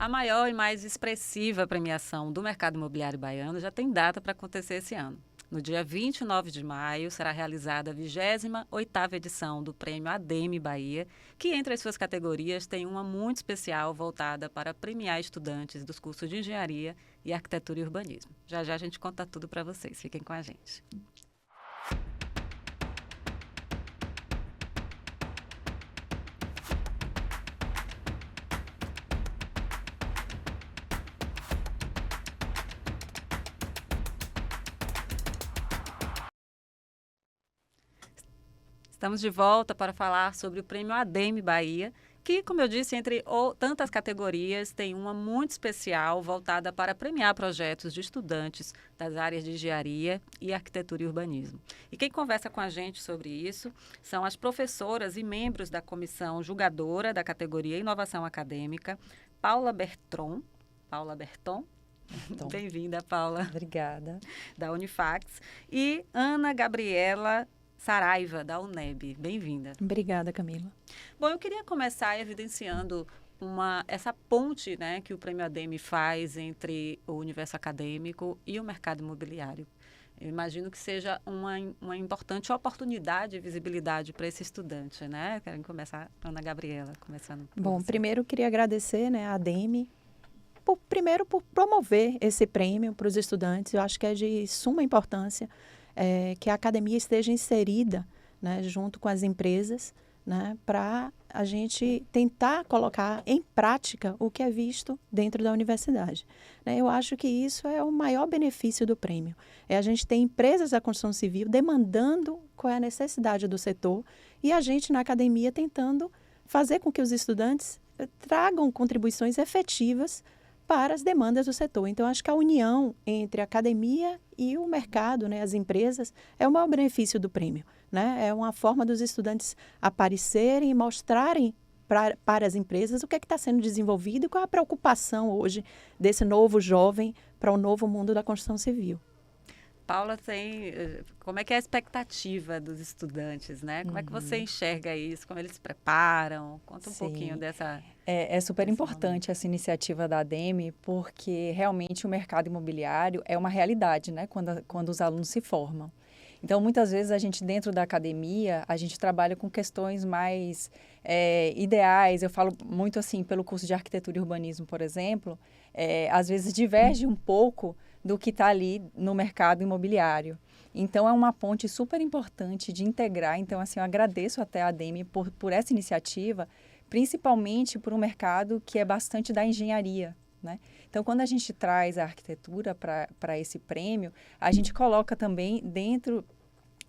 A maior e mais expressiva premiação do mercado imobiliário baiano já tem data para acontecer esse ano. No dia 29 de maio será realizada a 28ª edição do Prêmio ADEME Bahia, que entre as suas categorias tem uma muito especial voltada para premiar estudantes dos cursos de Engenharia e Arquitetura e Urbanismo. Já já a gente conta tudo para vocês, fiquem com a gente. Estamos de volta para falar sobre o Prêmio ADEME Bahia, que, como eu disse, entre tantas categorias, tem uma muito especial voltada para premiar projetos de estudantes das áreas de engenharia e arquitetura e urbanismo. E quem conversa com a gente sobre isso são as professoras e membros da comissão julgadora da categoria Inovação Acadêmica, Paula Berton. Paula Berton. Então, Bem-vinda, Paula. Obrigada. Da Unifax. E Ana Gabriela Saraiva, da UNEB. Bem-vinda. Obrigada, Camila. Bom, eu queria começar evidenciando essa ponte, né, que o Prêmio ADEME faz entre o universo acadêmico e o mercado imobiliário. Eu imagino que seja uma importante oportunidade e visibilidade para esse estudante, né? Quero começar, Ana Gabriela, começando por Bom, você. primeiro eu queria agradecer, né, a ADEME, primeiro por promover esse prêmio para os estudantes. Eu acho que é de suma importância que a academia esteja inserida, né, junto com as empresas, né, para a gente tentar colocar em prática o que é visto dentro da universidade. Né? Eu acho que isso é o maior benefício do prêmio. É a gente ter empresas da construção civil demandando qual é a necessidade do setor e a gente na academia tentando fazer com que os estudantes tragam contribuições efetivas para as demandas do setor. Então, acho que a união entre a academia e o mercado, né, as empresas, é o maior benefício do prêmio. Né? É uma forma dos estudantes aparecerem e mostrarem para as empresas o que é que está sendo desenvolvido e qual é a preocupação hoje desse novo jovem para o novo mundo da construção civil. Paula, como é que é a expectativa dos estudantes, né? Como é que você enxerga isso? Como eles se preparam? Conta um pouquinho dessa... É super importante essa iniciativa da ADEME, porque realmente o mercado imobiliário é uma realidade, né? Quando os alunos se formam. Então, muitas vezes, a gente, dentro da academia, a gente trabalha com questões mais ideais. Eu falo muito assim, pelo curso de arquitetura e urbanismo, por exemplo, às vezes diverge um pouco do que está ali no mercado imobiliário. Então, é uma ponte super importante de integrar. Então, assim, eu agradeço até a ADEME por essa iniciativa, principalmente por um mercado que é bastante da engenharia, né? Então, quando a gente traz a arquitetura para esse prêmio, a gente coloca também dentro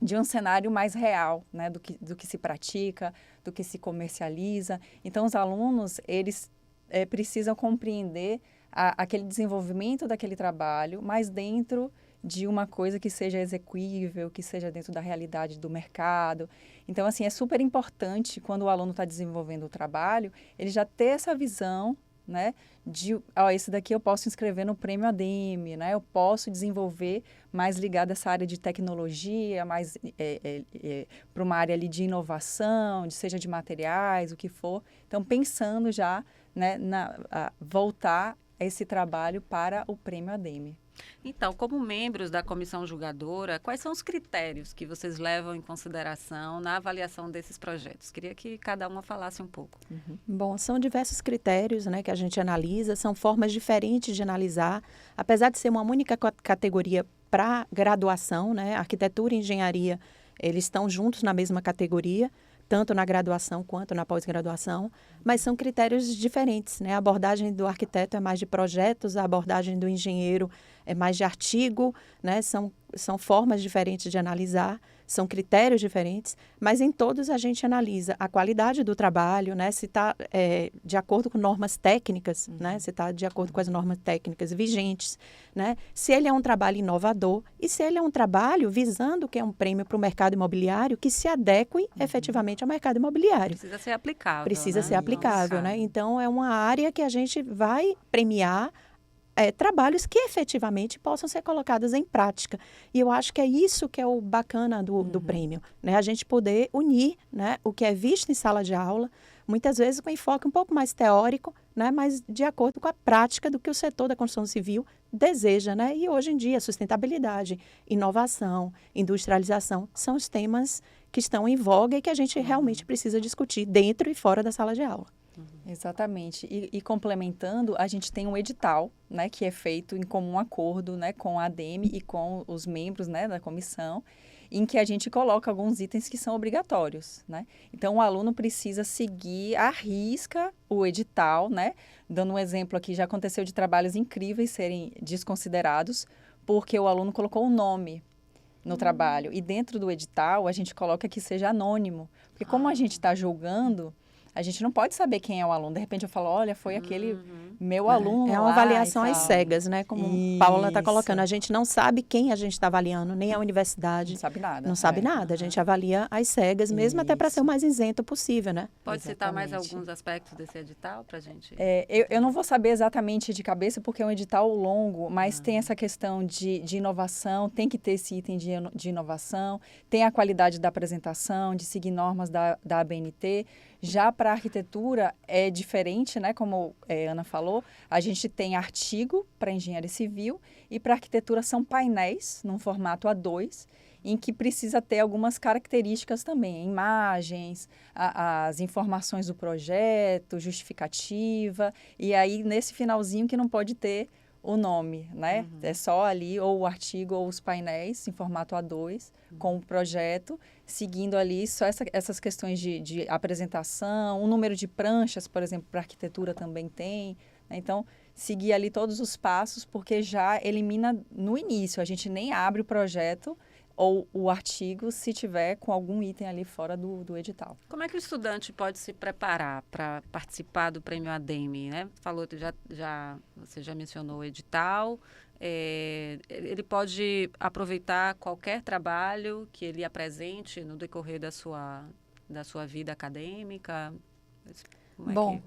de um cenário mais real, né? do que se pratica, do que se comercializa. Então, os alunos, eles precisam compreender aquele desenvolvimento daquele trabalho, mas dentro de uma coisa que seja execuível, que seja dentro da realidade do mercado. Então, assim, é super importante, quando o aluno está desenvolvendo o trabalho, ele já ter essa visão, né, esse daqui eu posso inscrever no Prêmio ADEME, né, eu posso desenvolver mais ligado a essa área de tecnologia, mais para uma área ali de inovação, seja de materiais, o que for. Então, pensando já, né, voltar esse trabalho para o Prêmio ADEME. Então, como membros da comissão julgadora, quais são os critérios que vocês levam em consideração na avaliação desses projetos? Queria que cada uma falasse um pouco. Bom, são diversos critérios, né, que a gente analisa, são formas diferentes de analisar. Apesar de ser uma única categoria para graduação, né, arquitetura e engenharia, eles estão juntos na mesma categoria, tanto na graduação quanto na pós-graduação, mas são critérios diferentes, né? A abordagem do arquiteto é mais de projetos, a abordagem do engenheiro é mais de artigo, né? São formas diferentes de analisar, são critérios diferentes, mas em todos a gente analisa a qualidade do trabalho, né? Se está de acordo com normas técnicas, né? Se está de acordo com as normas técnicas vigentes, né? Se ele é um trabalho inovador e se ele é um trabalho visando que é um prêmio para o mercado imobiliário que se adeque efetivamente ao mercado imobiliário. Precisa ser aplicável. Precisa né? ser aplicável, né? Então, é uma área que a gente vai premiar trabalhos que efetivamente possam ser colocados em prática. E eu acho que é isso que é o bacana do prêmio, né? A gente poder unir, né, o que é visto em sala de aula muitas vezes com enfoque um pouco mais teórico, né, mas de acordo com a prática do que o setor da construção civil deseja, né? E hoje em dia, sustentabilidade, inovação, industrialização são os temas que estão em voga e que a gente realmente precisa discutir dentro e fora da sala de aula. Exatamente. E complementando, a gente tem um edital, né, que é feito em comum acordo, né, com a ADEME e com os membros, né, da comissão, em que a gente coloca alguns itens que são obrigatórios, né? Então, o aluno precisa seguir à risca o edital, né? Dando um exemplo aqui, já aconteceu de trabalhos incríveis serem desconsiderados porque o aluno colocou o nome no trabalho. E dentro do edital, a gente coloca que seja anônimo. Porque como a gente está julgando, a gente não pode saber quem é o aluno. De repente eu falo, olha, foi aquele meu aluno É uma lá avaliação e às tal. cegas, né? Como Paula está Isso. colocando. A gente não sabe quem a gente está avaliando, nem a universidade. Não sabe nada. Não sabe nada. A gente avalia às cegas, mesmo até para ser o mais isento possível, né? Pode citar mais Exatamente. alguns aspectos desse edital para a gente? Eu não vou saber exatamente de cabeça, porque é um edital longo, mas tem essa questão de inovação, tem que ter esse item de inovação, tem a qualidade da apresentação, de seguir normas da ABNT. Já para a arquitetura é diferente, né? Como a Ana falou, a gente tem artigo para engenharia civil e para arquitetura são painéis, num formato A2, em que precisa ter algumas características também, imagens, as informações do projeto, justificativa, e aí nesse finalzinho que não pode ter o nome, né? É só ali ou o artigo ou os painéis em formato A2 com o projeto, seguindo ali só essas questões de apresentação, o número de pranchas, por exemplo, para arquitetura também tem, né? Então, seguir ali todos os passos, porque já elimina no início, a gente nem abre o projeto ou o artigo se tiver com algum item ali fora do edital. Como é que o estudante pode se preparar para participar do Prêmio ADEME, né? Você já mencionou o edital. Ele pode aproveitar qualquer trabalho que ele apresente no decorrer da sua vida acadêmica? Bom,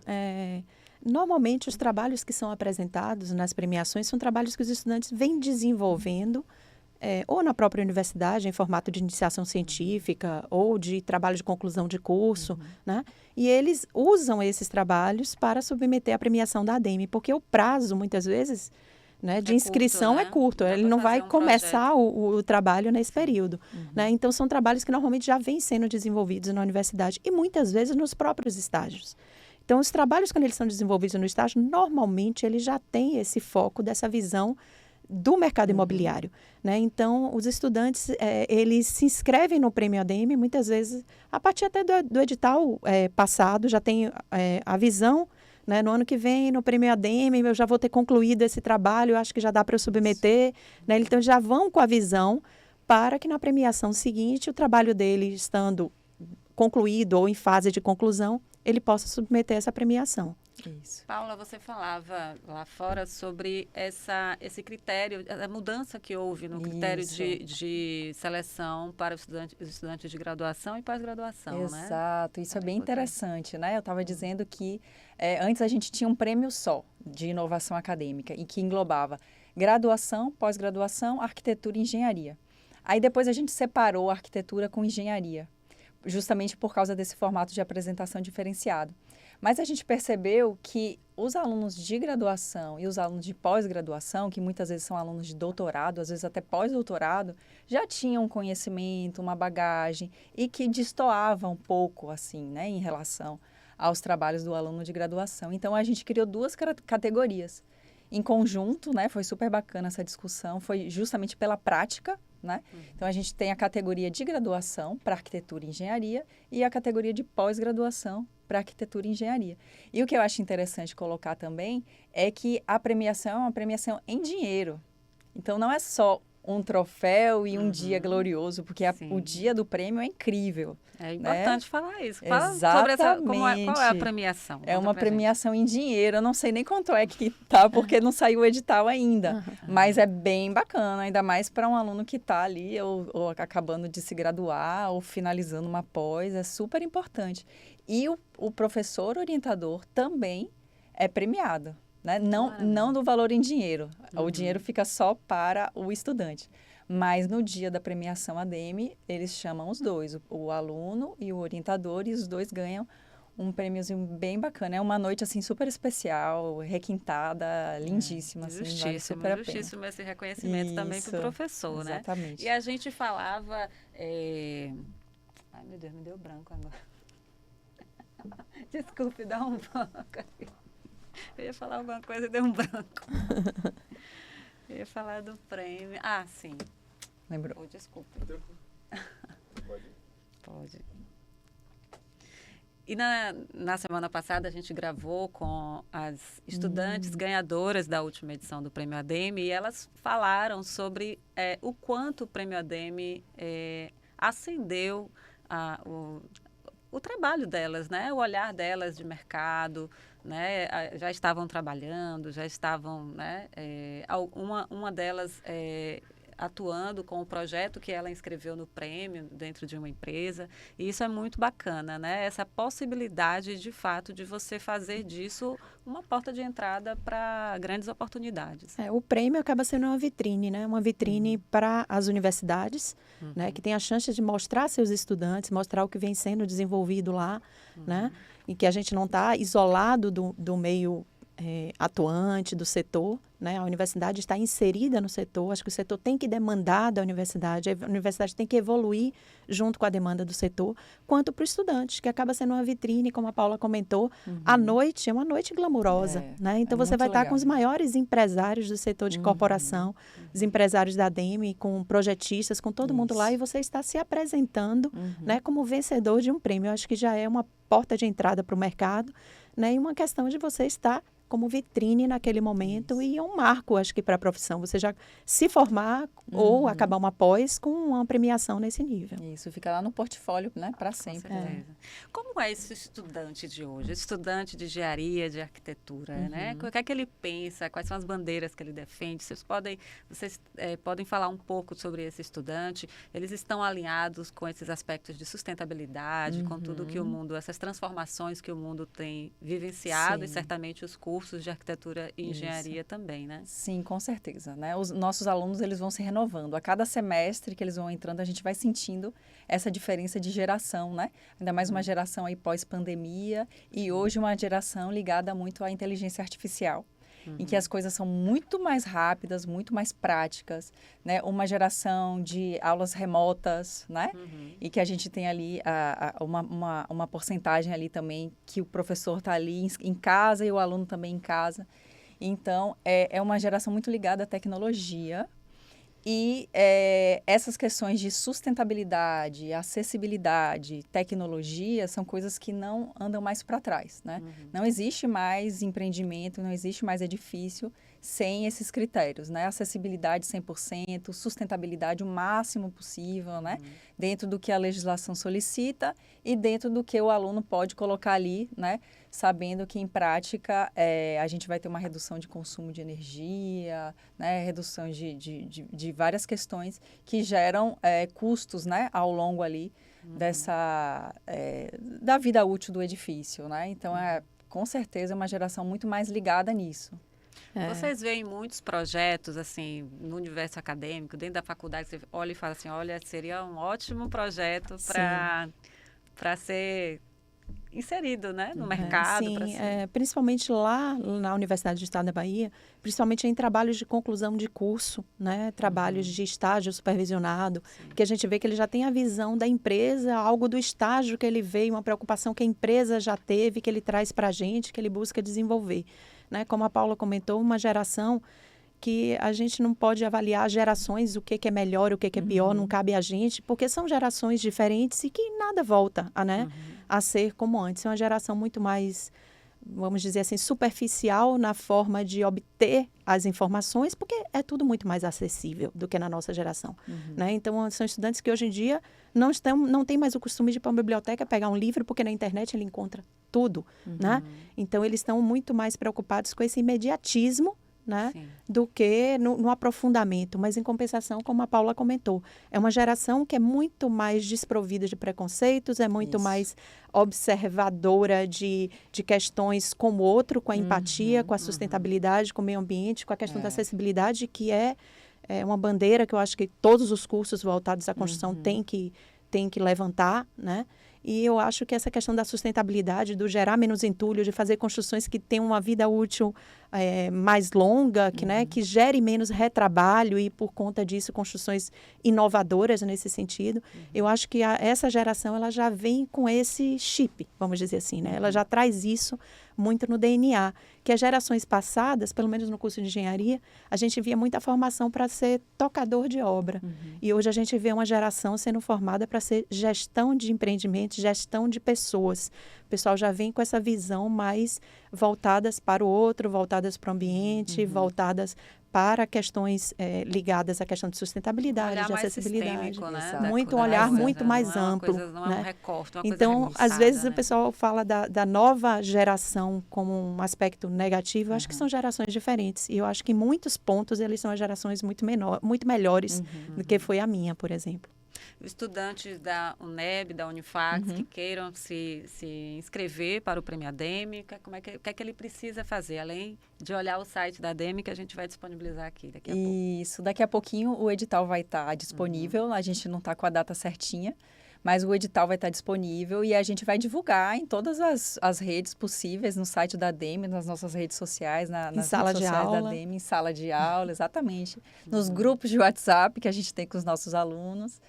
normalmente os trabalhos que são apresentados nas premiações são trabalhos que os estudantes vêm desenvolvendo ou na própria universidade, em formato de iniciação científica, ou de trabalho de conclusão de curso, né? E eles usam esses trabalhos para submeter à premiação da ADEME, porque o prazo, muitas vezes, né, de inscrição curto, né? é curto. Dá Ele pra não fazer vai um começar o trabalho nesse período, né? Então, são trabalhos que normalmente já vêm sendo desenvolvidos na universidade e muitas vezes nos próprios estágios. Então, os trabalhos, quando eles são desenvolvidos no estágio, normalmente eles já têm esse foco dessa visão do mercado imobiliário, né? Então, os estudantes, eles se inscrevem no Prêmio ADEME, muitas vezes, a partir até do edital passado, já tem a visão, né? No ano que vem, no Prêmio ADEME, eu já vou ter concluído esse trabalho, eu acho que já dá para eu submeter, né? Então, já vão com a visão para que na premiação seguinte, o trabalho dele estando concluído ou em fase de conclusão, ele possa submeter essa premiação. Isso. Paula, você falava lá fora sobre esse critério, a mudança que houve no critério de seleção para os estudantes de graduação e pós-graduação, né? Exato, isso é bem interessante, né? Eu estava dizendo que antes a gente tinha um prêmio só de inovação acadêmica e que englobava graduação, pós-graduação, arquitetura e engenharia. Aí depois a gente separou a arquitetura com engenharia, justamente por causa desse formato de apresentação diferenciado. Mas a gente percebeu que os alunos de graduação e os alunos de pós-graduação, que muitas vezes são alunos de doutorado, às vezes até pós-doutorado, já tinham um conhecimento, uma bagagem e que destoavam um pouco, assim, né, em relação aos trabalhos do aluno de graduação. Então, a gente criou duas categorias. Em conjunto, né, foi super bacana essa discussão, foi justamente pela prática, né? Então, a gente tem a categoria de graduação para arquitetura e engenharia e a categoria de pós-graduação para arquitetura e engenharia. E o que eu acho interessante colocar também é que a premiação é uma premiação em dinheiro. Então, não é só um troféu e um dia glorioso, porque o dia do prêmio é incrível. É importante, né, falar isso. Fala Exatamente. sobre qual é a premiação. É uma premiação em dinheiro. Eu não sei nem quanto é que tá, porque não saiu o edital ainda. Mas é bem bacana, ainda mais para um aluno que está ali ou acabando de se graduar ou finalizando uma pós. É super importante. E o professor orientador também é premiado, né? Não do valor em dinheiro. O dinheiro fica só para o estudante. Mas no dia da premiação ADEME, eles chamam os dois, o aluno e o orientador, e os dois ganham Um prêmiozinho bem bacana. É uma noite, assim, super especial, requintada, lindíssima, assim, vale super a pena. Justíssimo esse reconhecimento também para o professor, né? Exatamente. E a gente falava... Ai, meu Deus, me deu branco agora. Desculpe, dá um branco aqui. Eu ia falar alguma coisa e deu um branco. Eu ia falar do prêmio. Ah, sim. Lembrou? Oh, desculpe. Pode. E na semana passada a gente gravou com as estudantes ganhadoras da última edição do Prêmio ADEME e elas falaram sobre o quanto o Prêmio ADEME acendeu o trabalho delas, né? O olhar delas de mercado, né? Já estavam trabalhando, já estavam, né? Uma delas atuando com o projeto que ela inscreveu no prêmio dentro de uma empresa, e isso é muito bacana, né? Essa possibilidade, de fato, de você fazer disso uma porta de entrada para grandes oportunidades. O prêmio acaba sendo uma vitrine, né? Uma vitrine para as universidades, né? Que tem a chance de mostrar seus estudantes, mostrar o que vem sendo desenvolvido lá, né? E que a gente não está isolado do meio atuante do setor, né? A universidade está inserida no setor, acho que o setor tem que demandar da universidade, a universidade tem que evoluir junto com a demanda do setor, quanto para o estudante, que acaba sendo uma vitrine, como a Paula comentou, à noite, é uma noite glamurosa, né? Então você vai estar com os maiores empresários do setor de corporação, os empresários da ADEME, com projetistas, com todo mundo lá, e você está se apresentando, né, como vencedor de um prêmio. Eu acho que já é uma porta de entrada para o mercado, né? E uma questão de você estar como vitrine naquele momento e é um marco, acho que, para a profissão. Você já se formar ou acabar uma pós com uma premiação nesse nível. Isso, fica lá no portfólio, né, para sempre. Como é esse estudante de hoje? Estudante de engenharia, de arquitetura, né? O que é que ele pensa? Quais são as bandeiras que ele defende? Vocês podem falar um pouco sobre esse estudante? Eles estão alinhados com esses aspectos de sustentabilidade, com tudo que o mundo, essas transformações que o mundo tem vivenciado e certamente os cursos de arquitetura e engenharia também, né? Sim, com certeza, né? Os nossos alunos, eles vão se renovando. A cada semestre que eles vão entrando, a gente vai sentindo essa diferença de geração, né? Ainda mais uma geração aí pós-pandemia e hoje uma geração ligada muito à inteligência artificial. Em que as coisas são muito mais rápidas, muito mais práticas, né? Uma geração de aulas remotas, né? E que a gente tem ali uma porcentagem ali também que o professor está ali em casa e o aluno também em casa. Então, é uma geração muito ligada à tecnologia. E essas questões de sustentabilidade, acessibilidade, tecnologia são coisas que não andam mais para trás, né? Não existe mais empreendimento, não existe mais edifício sem esses critérios, né? Acessibilidade 100%, sustentabilidade o máximo possível, né? Dentro do que a legislação solicita e dentro do que o aluno pode colocar ali, né? Sabendo que, em prática, a gente vai ter uma redução de consumo de energia, né? Redução de várias questões que geram custos, né? Ao longo ali da vida útil do edifício, né? Então, com certeza, é uma geração muito mais ligada nisso. Vocês veem muitos projetos, assim, no universo acadêmico, dentro da faculdade, você olha e fala assim, olha, seria um ótimo projeto para ser inserido, né, no mercado. Sim, principalmente lá na Universidade do Estado da Bahia, principalmente em trabalhos de conclusão de curso, né, trabalhos de estágio supervisionado, que a gente vê que ele já tem a visão da empresa, algo do estágio que ele veio, uma preocupação que a empresa já teve, que ele traz para a gente, que ele busca desenvolver. Né? Como a Paula comentou, uma geração que a gente não pode avaliar gerações, o que é melhor, o que é pior, não cabe a gente, porque são gerações diferentes e que nada volta a ser como antes. É uma geração muito mais, vamos dizer assim, superficial na forma de obter as informações, porque é tudo muito mais acessível do que na nossa geração. Né? Então, são estudantes que hoje em dia não têm mais o costume de ir para uma biblioteca, pegar um livro, porque na internet ele encontra tudo. Né? Então, eles estão muito mais preocupados com esse imediatismo, né, do que no aprofundamento. Mas, em compensação, como a Paula comentou, é uma geração que é muito mais desprovida de preconceitos, é muito mais observadora de questões com o outro, com a empatia, com a sustentabilidade, com o meio ambiente, com a questão da acessibilidade, que é uma bandeira que eu acho que todos os cursos voltados à construção têm que levantar, né? E eu acho que essa questão da sustentabilidade, do gerar menos entulho, de fazer construções que tenham uma vida útil mais longa, que gere menos retrabalho e, por conta disso, construções inovadoras nesse sentido. Eu acho que essa geração ela já vem com esse chip, vamos dizer assim, né? Ela já traz isso muito no DNA, que as gerações passadas, pelo menos no curso de engenharia, a gente via muita formação para ser tocador de obra. E hoje a gente vê uma geração sendo formada para ser gestão de empreendimentos, gestão de pessoas. O pessoal já vem com essa visão mais voltadas para o outro, voltadas para o ambiente, voltadas para questões ligadas à questão de sustentabilidade, de acessibilidade. Né? Muito olhar muito mais amplo. Não é um recorte, uma coisa então, remissada, às vezes né? o pessoal fala da nova geração como um aspecto negativo. Eu acho que são gerações diferentes. E eu acho que em muitos pontos eles são as gerações muito melhores do que foi a minha, por exemplo. Estudantes da UNEB, da Unifax, que queiram se inscrever para o Prêmio ADEME, o que é que ele precisa fazer, além de olhar o site da ADEME, que a gente vai disponibilizar aqui daqui a pouco? Isso, daqui a pouquinho o edital vai estar disponível, a gente não está com a data certinha, mas o edital vai estar disponível e a gente vai divulgar em todas as redes possíveis, no site da ADEME, nas nossas redes sociais, nas redes sociais da ADEME, em sala de aula, exatamente, nos grupos de WhatsApp que a gente tem com os nossos alunos.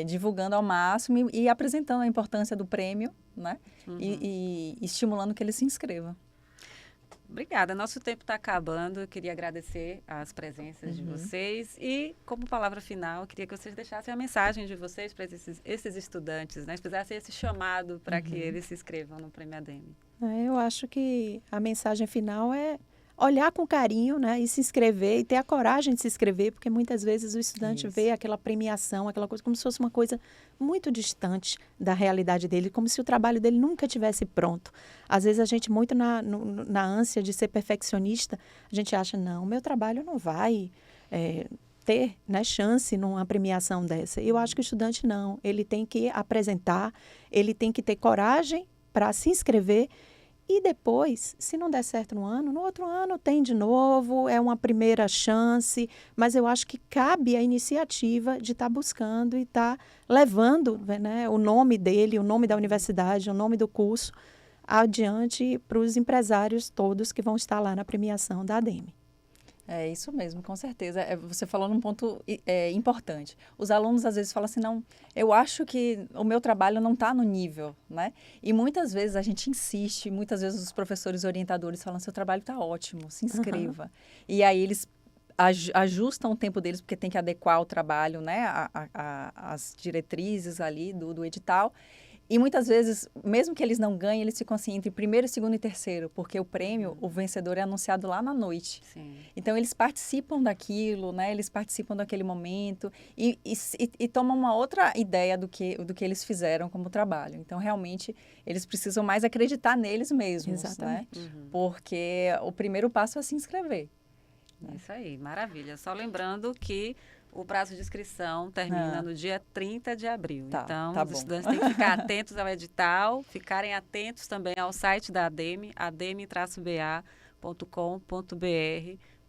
Divulgando ao máximo e apresentando a importância do prêmio, né? E estimulando que ele se inscreva. Obrigada. Nosso tempo está acabando. Eu queria agradecer as presenças de vocês e, como palavra final, eu queria que vocês deixassem a mensagem de vocês para esses estudantes, né? Fizessem esse chamado para que eles se inscrevam no Prêmio ADEME. Eu acho que a mensagem final é olhar com carinho, né, e se inscrever, e ter a coragem de se inscrever, porque muitas vezes o estudante vê aquela premiação, aquela coisa, como se fosse uma coisa muito distante da realidade dele, como se o trabalho dele nunca tivesse pronto. Às vezes a gente, muito na ânsia de ser perfeccionista, a gente acha, não, meu trabalho não vai ter, né, chance numa premiação dessa. Eu acho que o estudante não, ele tem que apresentar, ele tem que ter coragem para se inscrever. E depois, se não der certo no outro ano tem de novo, é uma primeira chance, mas eu acho que cabe a iniciativa de estar buscando e estar levando, né, o nome dele, o nome da universidade, o nome do curso, adiante para os empresários todos que vão estar lá na premiação da ADEME. É isso mesmo, com certeza. Você falou num ponto importante. Os alunos às vezes falam assim, não, eu acho que o meu trabalho não está no nível, né? E muitas vezes a gente insiste, muitas vezes os professores orientadores falam, seu trabalho está ótimo, se inscreva. E aí eles ajustam o tempo deles, porque tem que adequar o trabalho, né, às diretrizes ali do edital. E muitas vezes, mesmo que eles não ganhem, eles ficam assim entre primeiro, segundo e terceiro, porque o prêmio, o vencedor é anunciado lá na noite. Sim. Então, eles participam daquilo, né? Eles participam daquele momento e tomam uma outra ideia do que eles fizeram como trabalho. Então, realmente, eles precisam mais acreditar neles mesmos, exatamente, né? Porque o primeiro passo é se inscrever. Isso aí, maravilha. Só lembrando que o prazo de inscrição termina no dia 30 de abril. Então, os estudantes têm que ficar atentos ao edital, ficarem atentos também ao site da ADEME, ademe-ba.com.br,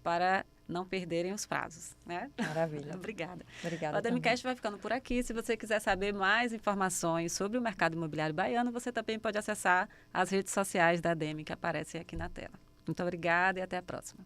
para não perderem os prazos, né? Maravilha. Obrigada. Obrigada. O ADEMEcast vai ficando por aqui. Se você quiser saber mais informações sobre o mercado imobiliário baiano, você também pode acessar as redes sociais da ADEME, que aparecem aqui na tela. Muito obrigada e até a próxima.